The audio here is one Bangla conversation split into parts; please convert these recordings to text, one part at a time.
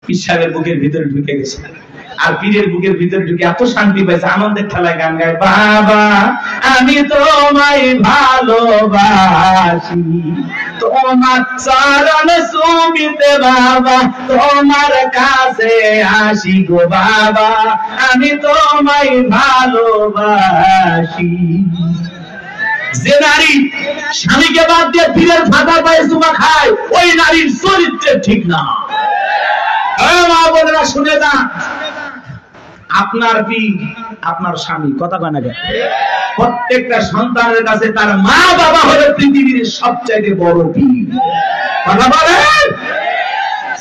পীর সাহেবের বুকের ভিতরে ঢুকে গেছে। আর পীরের বুকের ভিতরে ঢুকে এত শান্তি পাইছে, আনন্দের ঠেলায় গান গায়, বাবা আমি তোমায় ভালোবাসি, তোমার চরণ সুমিতে বাবা তোমার কাছে আসি গো বাবা, আমি তোমায় ভালোবাসি। যে নারী স্বামীকে বাদ দিয়ে পীরের ফাঁকা পায়ে চুমা খায়, ওই নারীর চরিত্রে ঠিক না। মা বোনেরা শুনে না, আপনার পীর আপনার স্বামী, কথা কয় না? প্রত্যেকটা সন্তানের কাছে তার মা বাবা হলো পৃথিবীর সবচাইতে বড় পীর। কথা বলেন?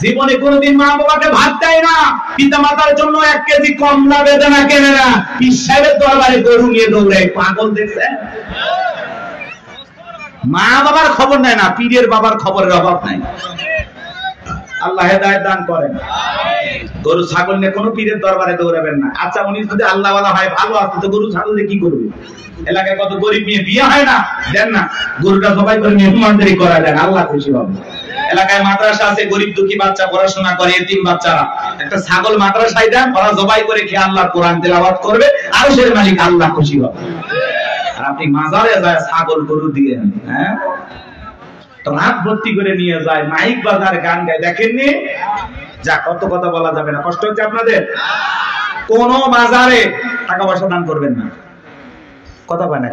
জীবনে কোনদিন মা বাবাকে ভাত দেয় না, পিতা মাতার জন্য 1 কেজি কমলা বেদনা কেনে না, পীর সাহেবের দরবারে গরু নিয়ে দৌড়ায়। পাগল দেখছেন? মা বাবার খবর নেয় না, পীরের বাবার খবরের অভাব নাই। আল্লাহ হেদায়েত দান করেন। গরু ছাগল নিয়ে কোনো পীরের দরবারে দৌড়াবেন না। আচ্ছা, উনি যদি আল্লাহ ওয়ালা হয়, ভালো আছে, তো গরু ছাগল দিয়ে কি করবে? এলাকায় কত গরিব নিয়ে বিয়ে হয় না, দেন না, গরুটা জবাই করে মেহমানদারি করা যায়, আল্লাহ খুশি হবে। এলাকায় মাদ্রাসা আছে, গরিব দুঃখী বাচ্চা পড়াশোনা করে, এতিম বাচ্চারা, একটা ছাগল মাদ্রাসায় দেন, ওরা জবাই করে খেয়ে আল্লাহর কোরআন তেলাওয়াত করবে, আর সেই মালিক আল্লাহ খুশি হবে। আর আপনি মাজারে যায় ছাগল গরু দিয়ে, হ্যাঁ, রাত ভর্তি করে নিয়ে যায়, মাইক বাজার গান গায়, দেখেননি? যা, কত কথা বলা যাবে না, কষ্ট হচ্ছে আপনাদের। কোন মাজারে টাকা পয়সা দান করবেন না, কথা বলে না?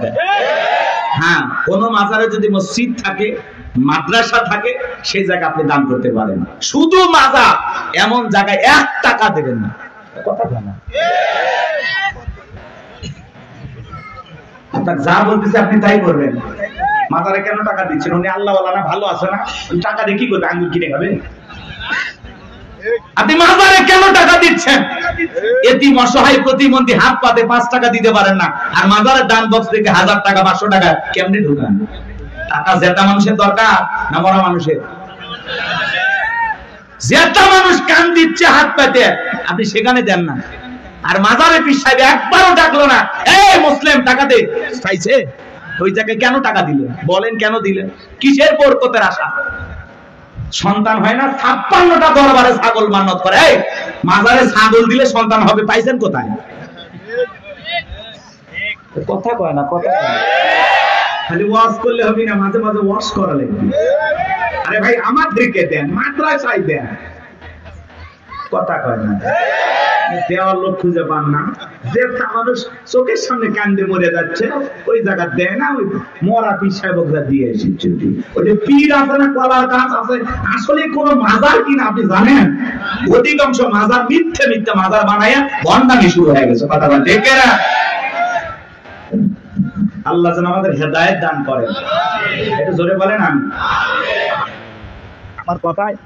হ্যাঁ, কোন মাজারে যদি মসজিদ থাকে, মাদ্রাসা থাকে, সেই জায়গায় আপনি দান করতে পারেন। শুধু মাজার এমন জায়গায় 1 টাকা দেবেন না, কথা বলে না? আপনার যা বলতেছে আপনি তাই করবেন। মাজারে কেন টাকা দিচ্ছেন? উনি আল্লাহ ওয়ালা না, ভালো আছে না, টাকা দিয়ে কি করবে? আঙ্গুর কিনে খাবে? আপনি মাজারে কেন টাকা দিচ্ছেন? এতিম অসহায় প্রতিবন্ধী হাত পাতে 5 টাকা দিতে পারেন না, আর মাজারের দান বক্স থেকে 1000 টাকা 500 টাকা কেমনে ঢুকান? টাকা জেতা মানুষের দরকার না মরা মানুষের? জেতা মানুষ কান দিচ্ছে হাত পাতে, আপনি সেখানে দেন না। আর মাজারে পীর সাহেব একবারও ডাকলো না, এই মুসলিম টাকা দে, চাইছে? ওই জায়গায় কেন টাকা দিলেন? বলেন কেন দিলেন? কিসের বরকতের আশা? সন্তান হয় না, 56টা দরবারে ছাগল মান্নত করে, এই মাজারে ছাগল দিলে সন্তান হবে, পাইছেন কোথায়? কথা কয় না, কথা কয়। খালি ওয়াজ করলে হবে না, মাঝে মাঝে ওয়াজ করা লাগবে। আরে ভাই, আমার দিকে দেন, মাদ্রাসায় দেন, কথা কয় না। দেওয়ার লোক খুঁজে পান না, যে মানুষ চোখের সামনে কান্দে মরে যাচ্ছে, ওই জায়গা দেয় না, ওই মরা পীর সাহেবরা দিয়ে এসেছে। ওই যে পীর আছে না, কলার গাছ আছে, আসলে কোন মাজার কিনা আপনি জানেন? অধিকাংশ মাজার মিথ্যে মিথ্যে মাজার বানায় ভণ্ডামি শুরু হয়ে গেছে, কথা বলে ঠিক না? আল্লাহ যেন আমাদের হেদায়েত দান করেন, একটু জোরে বলেন আমি। আমার কথায়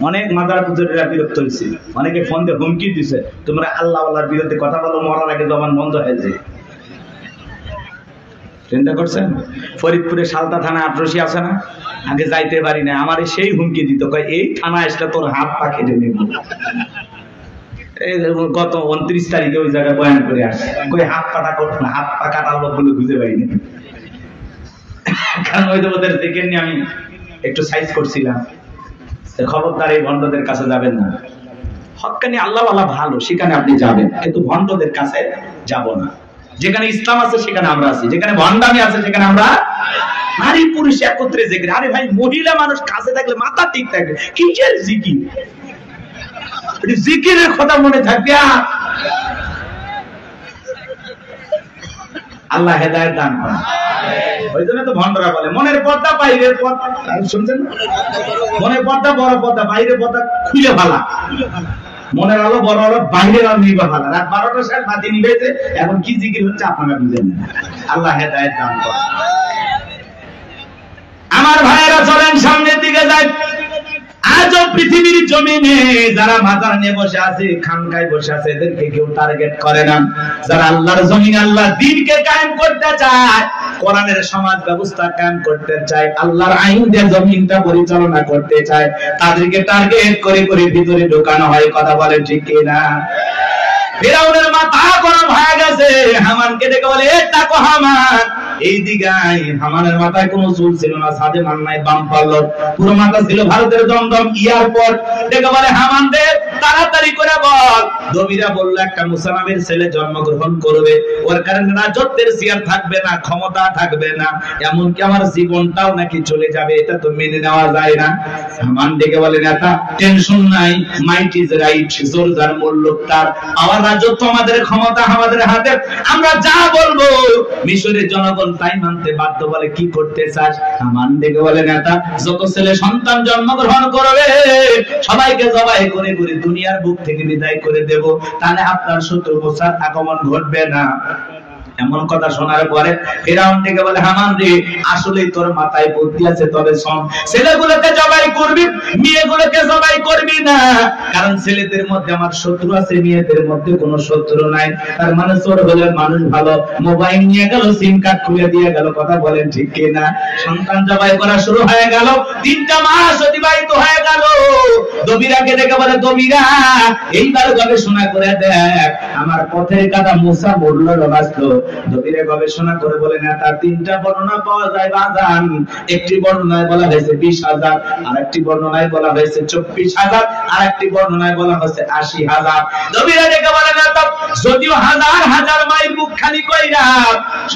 অনেক মাদার পুজোরা বিরক্ত হয়েছে, অনেকে ফোন দিয়ে হুমকি দিছে, তোমরা আল্লাহ আল্লাহর বিরুদ্ধে কথা বলো, মরার আগে জবান বন্ধ হয়ে যায়। চিন্তা করছেন? ফরিদপুরে সালতা থানা আটরশি আছে না, আগে যাইতে পারি না, আমার সেই হুমকি দিত, কয় এই থানা আসলে তোর হাত পা কেটে নেব। গত 29 তারিখে ওই জায়গায় বয়ান করে আসে, কই হাত পাটা করতো না, হাত পা কাটার লোকগুলো খুঁজে পাইনি। কারণ ওই ওদের দেখে নিয়ে আমি একটু সাইজ করছিলাম, খবরদার এই ভণ্ডদের কাছে যাবেন না। হক্কানি আল্লাহওয়ালা ভালো, সেখানে আপনি যাবেন, কিন্তু ভণ্ডদের কাছে যাব না। যেখানে ইসলাম আছে সেখানে আমরা আছি, যেখানে ভণ্ডামি আছে সেখানে আমরা। নারী পুরুষ একত্রে জিকির। আরে ভাই, মহিলা মানুষ কাছে থাকলে মাথা ঠিক থাকে, কিসের জিকির? জিকিরের কথা মনে থাকবে। আল্লাহ হেদায়েত দান করেন। ওই জন্য তো ভণ্ডরা বলে মনের পর্দা বাইরের পর্দা, শুনছেন? মনের পর্দা বড় পর্দা, বাইরের পর্দা খুলে ভালা। মনের আলো বড় আলো, বাইরের আলো নিবা ভালা। রাত 12টা শেষ, বাতি নিবেছে, এখন কি জিকির হচ্ছে আপনারা বুঝেন না। আল্লাহ হেদায়েত দান করেন। আমার ভাইয়েরা চলেন সামনের দিকে যাই। আজও পৃথিবীর জমিনে যারা মাজার নিয়ে বসে আছে, খানকায় বসে আছে, এদেরকে কেউ টার্গেট করে না। যারা আল্লাহর জমিনে আল্লাহর দ্বীনকে কায়েম করতে চায়, কোরআনের সমাজ ব্যবস্থা কায়েম করতে চায়, আল্লাহর আইন দিয়ে জমিনটা পরিচালনা করতে চায়, তাদেরকে টার্গেট করে করে ভিতরে ঢোকানো হয়। কথা বলে ঠিক কিনা? ফিরাউনের মাথা গরম হয়ে গেছে, হামানকে ডেকে বলে, এ তাকো হামান, এই দিগাই। হামানের মাথায় কোনো চুল ছিল না, সাদে মান্নায় বাম পারল, পুরো মাথা ছিল ভারতের দমদম এয়ারপোর্ট। ডেকে বলে, হামান রে তাড়াতাড়ি নবীরা বলল একটা মুসা নামের ছেলে জন্মগ্রহণ করবে, ওর কারণে রাজত্বের চেয়ার থাকবে না, ক্ষমতা থাকবে না, এমনকি আমার জীবনটাও নাকি চলে যাবে, এটা তো মেনে নেওয়া যায় না। হামান ডেকে বলে নেতা টেনশন নাই, মাইট ইজ রাইট, জোর যার মূল্য তার, আমার রাজত্ব আমাদের, ক্ষমতা আমাদের হাতে, আমরা যা বলবো মিশরের জনগণ তাই মানতে বাধ্য। বলে কি করতে চাস? হামান ডেকে বলে নেতা যত ছেলে সন্তান জন্মগ্রহণ করবে সবাইকে জবাই করে করে দুনিয়ার বুক থেকে বিদায় করে দেব, তাহলে আপনার শত্রু মুসার আগমন ঘটবে না। এমন কথা শোনার পরে ফিরাউন থেকে বলে হামান রে আসলেই তোর মাথায় বুদ্ধি আছে, তবে শোন, ছেলেগুলোকে জবাই করবি, মেয়েগুলোকে জবাই করবি না, কারণ ছেলেদের মধ্যে আমার শত্রু আছে, মেয়েদের মধ্যে কোনো শত্রু নাই। তার মানে চোর হলে মানুষ ভালো, মোবাইল নিয়ে গেল, সিম কার্ড খুলে দিয়ে গেল, কথা বলেন ঠিক কিনা? সন্তান জবাই করা শুরু হয়ে গেল, 3টা মাস অতিবাহিত হয়ে গেল। দবিরাকে দেখে বলে দবিরা এইবার গবেষণা করে দেখ আমার পথের কাটা মুসা মরল না বাঁচলো। দবিরে গবেষণা করে বলে না তার 3টা বর্ণনা পাওয়া যায় বাজান। একটি বর্ণনায় বলা হয়েছে 20,000, আর একটি বর্ণনায় বলা হয়েছে 24,000, আর একটি বর্ণনায় বলা হয়েছে 80,000। দবিরে দেখে বলে না যদিও হাজার হাজার মাইল মুখ খালি কইরা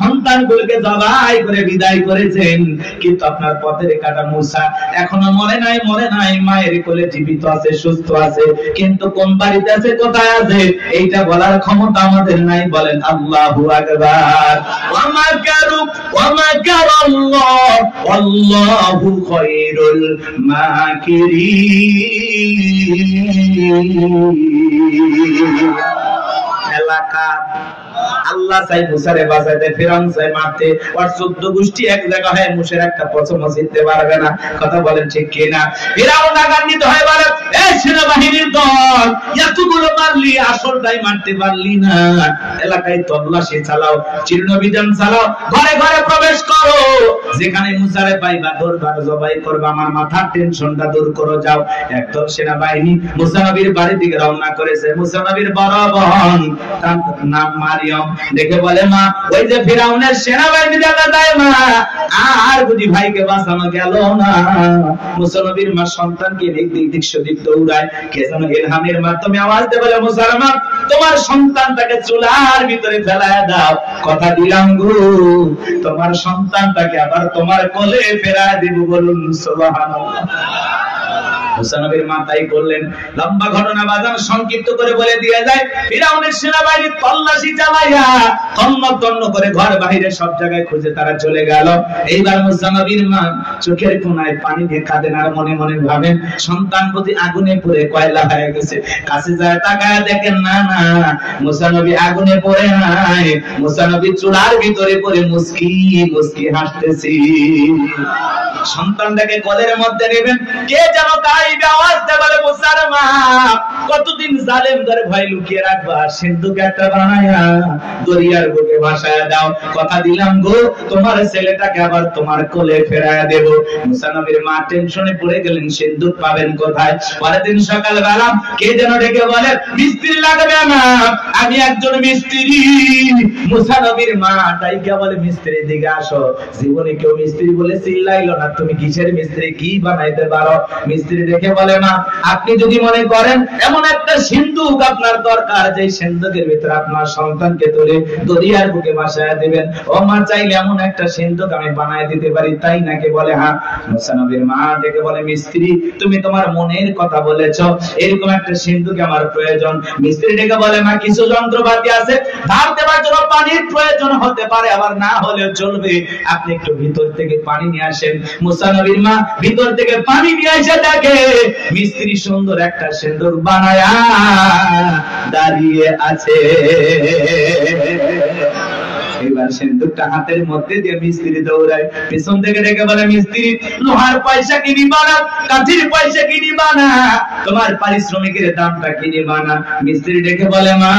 সন্তানগুলোকে জবাই করে বিদায় করেছেন, কিন্তু আপনার পথের কাটা মুসা এখনো মরে নাই, মরে নাই, মায়ের কোলে জীবিত আছে, সুস্থ আছে, কিন্তু কোন বাড়িতে আছে, কোথায় আছে, এইটা বলার ক্ষমতা আমাদের নাই। বলেন আল্লাহু আকবার। ওয়া মাকারু ওয়া মাকারাল্লাহ আল্লাহু খায়রুল মাকিরিন। এলাকা আল্লাহ চাই মুসারে বাঁচাইতে, ফিরাউন চাই মারতে, আর 14 গোষ্ঠী এক জায়গা হয় মুসের একটা পছন্দ জিততে পারবে না, কথা বলেন ঠিক কিনা? ফিরাউন রাগান্বিত হয়ে বলে এই সেনাবাহিনীর দল এতগুলো মারলি, আসলটাই মারতে পারলি না, এলাকায় তল্লাশি চালাও, চিরনবিধান চালাও, ঘরে ঘরে প্রবেশ করো, যেখানে মুসারে পাইবা দরবার জবাই করবা, আমার মাথার টেনশনটা দূর করো, যাও। একদল সেনাবাহিনী মুসা নবীর বাড়ির দিকে রওনা করেছে। মুসা নবীর বড় বোন তার নাম মারিয়ম, দেখে বলে মা ওই যে ফিরাউনের সেনাবাহিনী দেখা যায় মা, আর বুঝি ভাইকে বাঁচানো গেল না। মুসা নবীর মা সন্তানকে দিক সেদিক দৌড়ায়, কে যেন ইলহামের মাধ্যমে আওয়াজ দিয়ে বলে মুসলমান তোমার সন্তানটাকে চুলার ভিতরে ফেলায় দাও, কথা দিলাম গো তোমার সন্তানটাকে আবার তোমার কোলে ফেরায় দিব, বলুন সুবহানাল্লাহ। মুসা নবীর মা তাই করলেন। লম্বা ঘটনা বাজার সংক্ষিপ্ত করে বলে দিয়ে যায়, ফিরাউনের সেনাবাহিনী তল্লাশি চালাইয়া তন্ন তন্ন করে ঘর বাইরে সব জায়গায় খুঁজে তারা চলে গেল। এইবার মুসা নবীর মা চোখের কোণায় পানি দিয়ে কাঁদেন আর মনে মনে ভাবেন সন্তান প্রতি আগুনে পুড়ে কয়লা হয়ে গেছে। কাছে যায় তাকায় দেখেন না না মুসা নবী আগুনে পড়ে নাই, মুসা নবী চুলার ভিতরে পড়ে মুস্কি মুস্কি হাসতেছি। সন্তানটাকে কোলের মধ্যে নেবেন, কে যেন গাইবে আওয়াজ দিয়ে বলে মুসার মা কতদিন জালেম করে ভয় লুকিয়ে রাখবা, সিন্ধুক একটা বানায়া দরিয়ার বুকে ভাসায়া দাও, কথা দিলাম গো তোমার ছেলেটাকে আবার তোমার কোলে ফেরায়া দেব। মুসা নবীর মা টেনশনে পড়ে গেলেন, সিন্ধুক পাবেন কোথায়? পরের দিন সকালবেলা কে যেন ডেকে বলে মিস্ত্রি লাগবে না, আমি একজন মিস্ত্রি। মুসা নবীর মা ডাইকা বলে মিস্ত্রি দিকে আসো। জীবনে কেউ মিস্ত্রি বলে চিল্লাইলো না, তুমি কিসের মিস্ত্রি, কি বানাইতে পারো? মিস্ত্রি দেখে বলে মা আপনি যদি মনে করেন এমন একটা সিন্ধুক আপনার দরকার যে সিন্ধুকের ভিতরে আপনার সন্তানকে তুলে দরিয়ার বুকে ভাসায়া দিবেন, ও মা চাইলে এমন একটা সিন্ধুক আমি বানায় দিতে পারি, তাই নাকি? বলে হ্যাঁ। মুসা নবীর মা ডেকে বলে মিস্ত্রি তুমি তোমার মনের কথা বলেছো, এরকম একটা সিন্ধুক আমার প্রয়োজন। মিস্ত্রি ডেকে বলে মা কিছু যন্ত্রপাতি আছে, ধার দেওয়ার জন্য পানির প্রয়োজন হতে পারে, আবার না হলেও চলবে, আপনি একটু ভিতর থেকে পানি নিয়ে আসেন। মুসা নবীর মা ভিতর থেকে পানি নিয়ে এসে দেখে মিস্ত্রি সুন্দর একটা সিন্ধুক বানায়া দাঁড়িয়ে আছে। এবার সিন্ধুকটা হাতের মধ্যে দিয়ে মিস্ত্রি দৌড়ায়, পিছন থেকে ডেকে বলে মিস্ত্রি লোহার পয়সা কিনি বানা, কাঠের পয়সা কিনি বানা, তোমার পারিশ্রমিকের দামটা কিনি বানা। মিস্ত্রি ডেকে বলে মা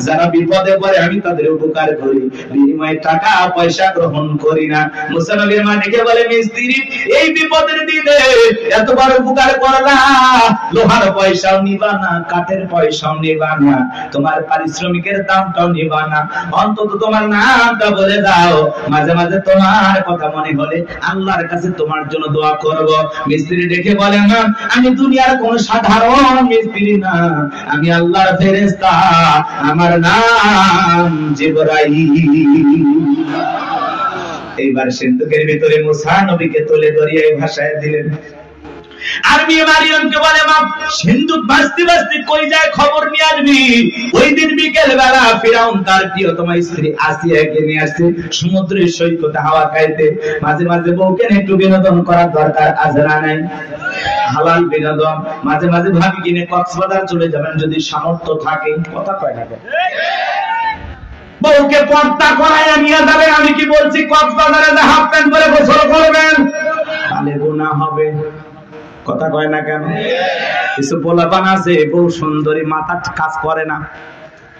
যারা বিপদে পড়ে আমি তাদের উপকার করি, বিনিময়ে টাকা পয়সা গ্রহণ করি না। মুসা নবীর মা ডেকে বলে মিস্ত্রি এই বিপদের দিনে এত বড় উপকার করলা, লোহার পয়সাও নিবা না, কাঠের পয়সাও নিবা না, তোমার পারিশ্রমিকের দামটাও নিবা না, অন্তত তোমার আমার নামটা বলে দাও, মাঝে মাঝে তোমার কথা মনে হলে আল্লাহর কাছে তোমার জন্য দোয়া করব। মিস্ত্রি ডেকে বলে, না আমি দুনিয়ার কোন সাধারণ মিস্ত্রি না, আমি আল্লাহর ফেরেশতা, আমার নাম জিবরাইল। এইবার সিন্ধুকের ভিতরে মুসা নবীকে তুলে ধরিয়ে ভাষায় দিলেন। আর মেয়ে মারিয়ামকে বলে, মা সিন্ধুক ভাসতে ভাসতে কই যায় খবর নিয়ে আসবি। ওই দিন বিকেল বেলা ফিরাউন তার প্রিয়তমা স্ত্রী আসিয়াকে নিয়ে আসছে সমুদ্রের সৈকতে হাওয়া খাইতে। মাঝে মাঝে বউকে একটু বিনোদন করার দরকার আছে না নাই? হালাল বিনোদন। মাঝে মাঝে ভাবি কিনে কক্সবাজার চলে যাবেন যদি সামর্থ্য থাকে। কথা কয় না বউকে পর্দা করাইয়া নিয়ে যাবে। আমি কি বলছি কক্সবাজারে যে হাফ প্যান্ট পরে গোসল করবেন, তাহলে গুনাহ হবে। কথা কয় না কেন? কিছু পোলাপান আছে বউ সুন্দরী, মাথা কাজ করে না,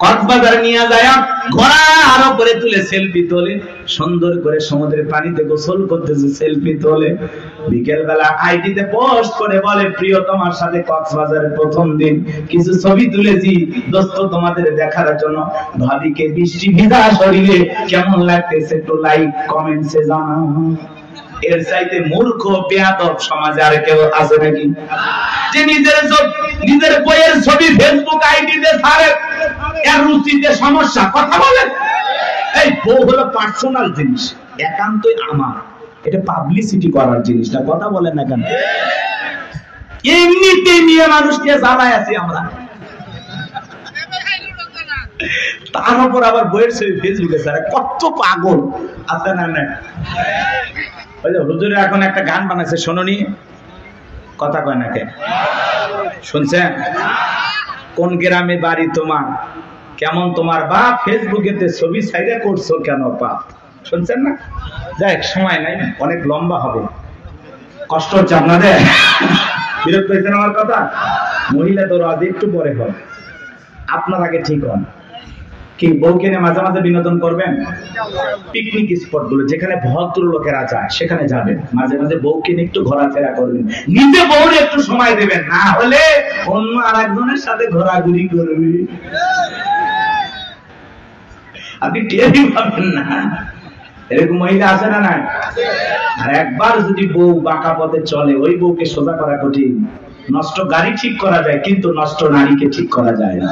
কক্সবাজার নিয়ে যায় ঘোড়ার উপরে তুলে সেলফি তোলে, সুন্দর করে সমুদ্রের পানিতে গোসল করতেছে, সেলফি তোলে। বিকেল বেলা আইডিতে পোস্ট করে বলে, প্রিয় তোমার সাথে কক্সবাজারের প্রথম দিন কিছু ছবি তুলেছি দোস্ত তোমাদের দেখার জন্য, ভাবিকে বৃষ্টি ভিজা শরীরে কেমন লাগতেছে একটু লাইক কমেন্টসে জানাও। এর চাইতে মূর্খ বেয়াদব সমাজে আর কেউ আছে নাকি? যে নিজের বইয়ের ছবি ফেসবুক আইডিতে ছাড়ে, এর রুচিতে সমস্যা। কথা বলেন, এই বউ হলো পার্সোনাল জিনিস, একান্তই আমার, এটা পাবলিসিটি করার জিনিস না। কথা বলেন না কেন? এমনিতে নিয়ে মানুষকে জ্বালায় আছি আমরা, তার উপর আবার বইয়ের ছবি ফেসবুকে ছাড়ে। কত পাগল আছে না? না হুজুরে এখন একটা গান বানাইছে, শোনোনি? কথা কয় না কে? শুনছেন? কোন গ্রামে বাড়ি তোমার, কেমন তোমার বাপ, ফেসবুকেতে ছবি ছাইড়া করছো কেন বাপ? শুনছেন না? যাই সময় নাই, অনেক লম্বা হবে, কষ্ট হচ্ছে আপনাদের, বিরক্ত হয়েছেন আমার কথা? মহিলা তো আজ একটু পরে হবে, আপনার আগে ঠিক হন। কি বউকে নিয়ে মাঝে মাঝে বিনোদন করবেন? পিকনিক স্পট গুলো যেখানে ভদ্র লোকেরা যায় সেখানে যাবেন, মাঝে মাঝে বউকে নিয়ে একটু ঘোরাফেরা করবেন, নিজে বউরে একটু সময় দেবেন, না হলে অন্য আরেকজনের সাথে ঘোরাঘুরি করবে, আপনি টেরই পাবেন না। এরকম মহিলা আছে না? নাই? আর একবার যদি বউ বাঁকা পথে চলে, ওই বউকে সোজা করা কঠিন। নষ্ট গাড়ি ঠিক করা যায়, কিন্তু নষ্ট নারীকে ঠিক করা যায় না।